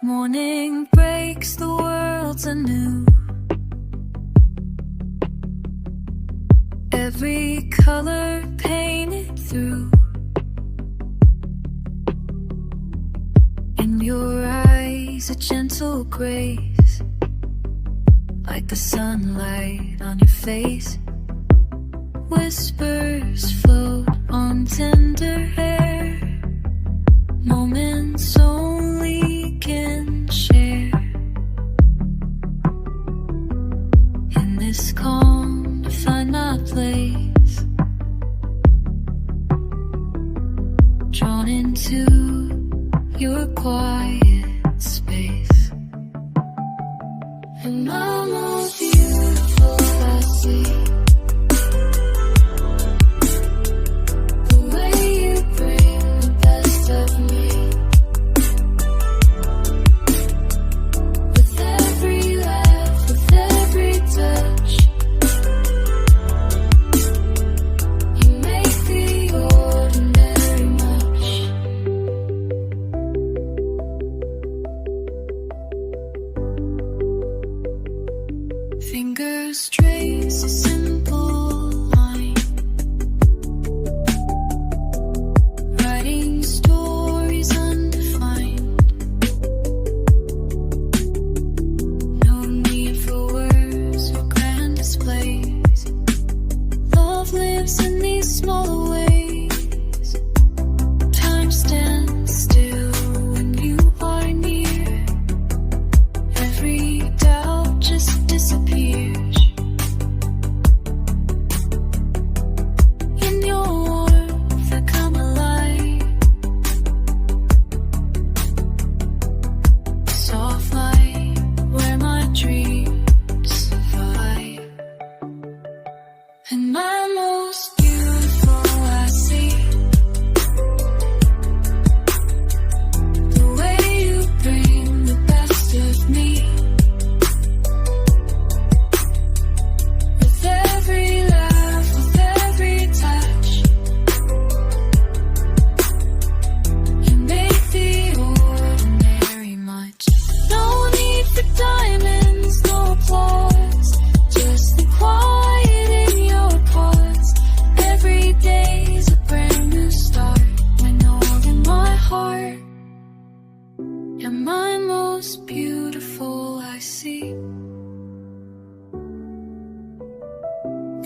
Morning breaks, the world's anew. Every color painted through. In your eyes, a gentle grace, like the sunlight on your face. Whispers float on tender hair, moments only can share. In this calm, to find my place, drawn into your quiet space. And I'm more beautiful, I see. Fingers trace a simple line, writing stories undefined. No need for words or grand displays. Love lives in these small ways. Time stands still when you are near. Every doubt just disappears. In your warmth, I come alive. Soft light where my dreams survive. And my most beautiful I see. The way you bring the best of me. With every laugh, with every touch, you make the ordinary much. No need for diamonds, no applause, just the quiet in your pause. Every day's a brand new start. I know in my heart, you're my most beautiful I see.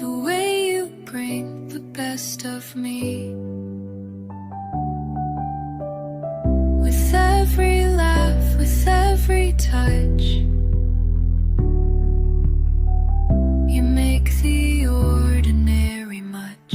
The way you bring the best of me. With every laugh, with every touch, you make the ordinary much.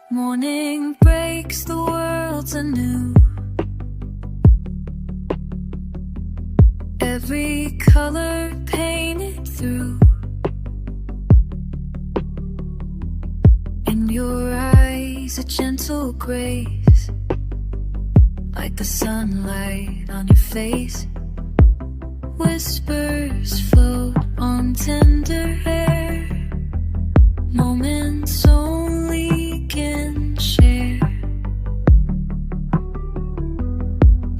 Morning breaks, the world's anew. Every color painted through. In your eyes, a gentle grace, like the sunlight on your face. Whispers float on tender hair, moments only can share.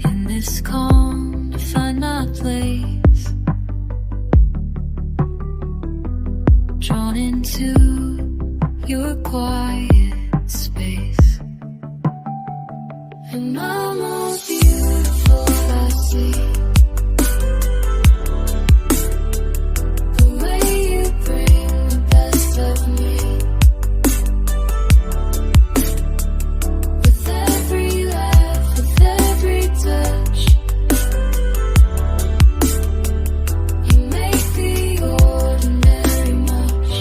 In this calm, to find my place, drawn into your quiet space. And I'm more beautiful I see. The way you bring the best of me. With every laugh, with every touch, you make the ordinary much.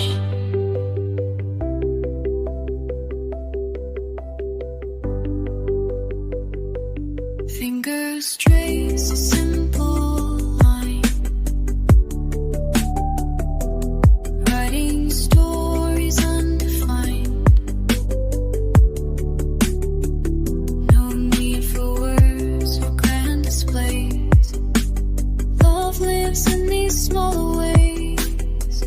lives in these small ways.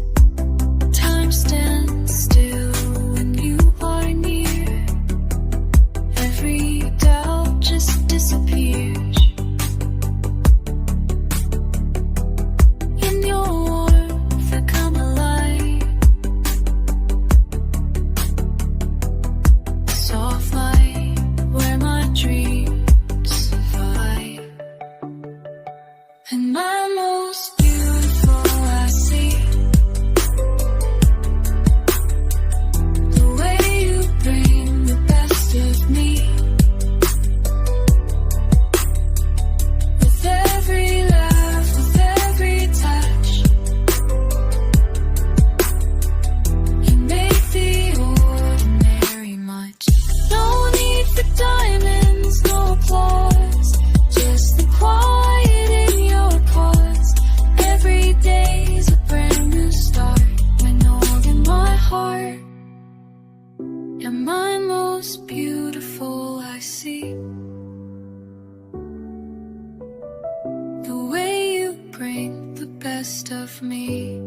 Time stands still when you are near. Every doubt just disappears. In your warmth I come alive. Soft light where my dreams survive. And my most beautiful I see the way you bring the best of me. With every laugh, with every touch, you make the ordinary much. No need for diamonds, no applause, just the quiet in your pause. Every day's a brand new start when you're in my heart. You're my most beautiful I see. The way you bring the best of me.